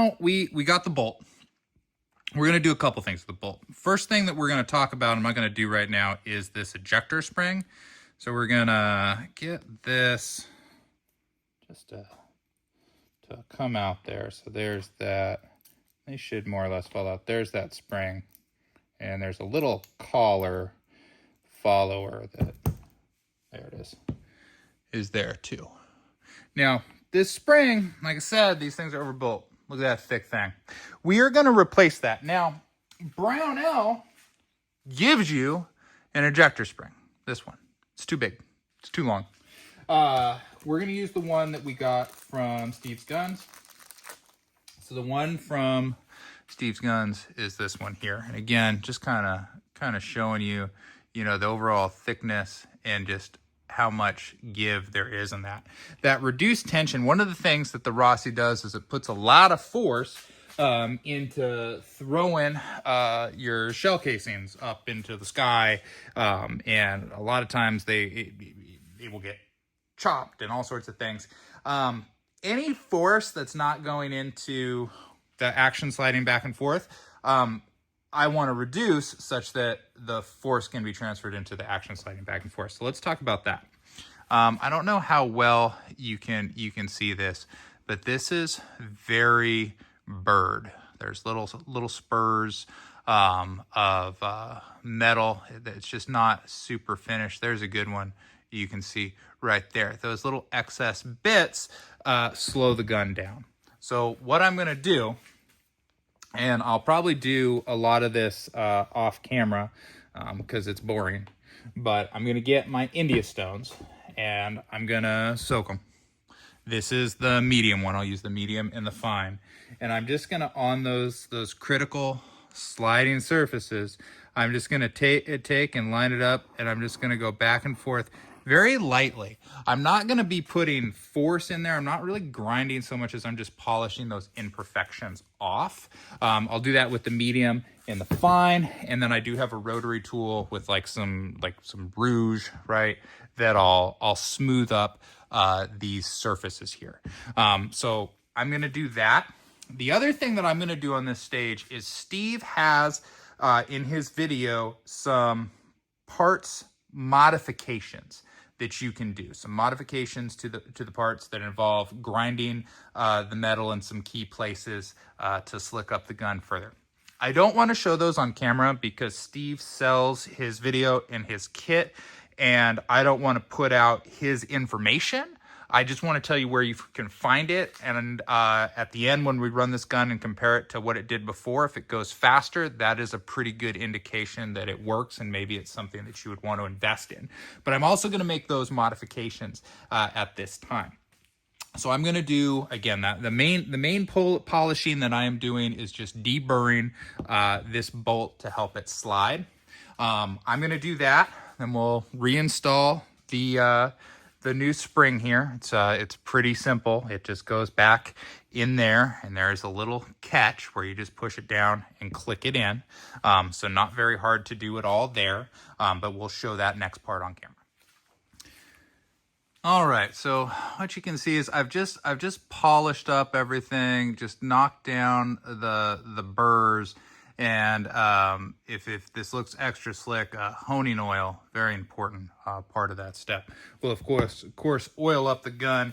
now we got the bolt. We're going to do a couple things with the bolt. First thing that we're going to talk about, I'm not going to do right now, is this ejector spring. So we're going to get this just to come out there. So there's that. They should more or less fall out. There's that spring. And there's a little collar follower that, there it is there too. Now, this spring, like I said, these things are overbuilt. Look at that thick thing. We are going to replace that. Now, Brownell gives you an ejector spring. This one. It's too big. It's too long. We're going to use the one that we got from Steve's Guns. So the one from Steve's Guns is this one here. And again, just kind of showing you, you know, the overall thickness and just how much give there is in that. That reduced tension, one of the things that the Rossi does is it puts a lot of force into throwing your shell casings up into the sky. And a lot of times it will get chopped and all sorts of things. Any force that's not going into the action sliding back and forth, I want to reduce such that the force can be transferred into the action sliding back and forth. So let's talk about that. I don't know how well you can see this, but this is very bird. There's little spurs of metal. It's just not super finished. There's a good one you can see right there. Those little excess bits slow the gun down. So what I'm going to do, and I'll probably do a lot of this off camera because it's boring, but I'm going to get my India stones and I'm going to soak them. This is the medium one. I'll use the medium and the fine. And I'm just going to, on those critical sliding surfaces, I'm just going to take and line it up, and I'm just going to go back and forth very lightly. I'm not going to be putting force in there. I'm not really grinding so much as I'm just polishing those imperfections off. I'll do that with the medium and the fine, and then I do have a rotary tool with like some rouge, right, that I'll smooth up these surfaces here. So I'm going to do that. The other thing that I'm going to do on this stage is Steve has in his video some parts modifications that you can do, some modifications to the parts that involve grinding the metal in some key places to slick up the gun further. I don't want to show those on camera because Steve sells his video in his kit, and I don't want to put out his information. I just want to tell you where you can find it, and at the end when we run this gun and compare it to what it did before, if it goes faster, that is a pretty good indication that it works, and maybe it's something that you would want to invest in. But I'm also going to make those modifications at this time. So I'm going to do, again, that the main polishing that I am doing is just deburring this bolt to help it slide. I'm going to do that, then we'll reinstall the new spring here. It's pretty simple. It just goes back in there, and there's a little catch where you just push it down and click it in. So not very hard to do it all there, but we'll show that next part on camera. All right, so what you can see is I've just polished up everything, just knocked down the burrs. And if this looks extra slick, honing oil, very important part of that step. We'll of course oil up the gun.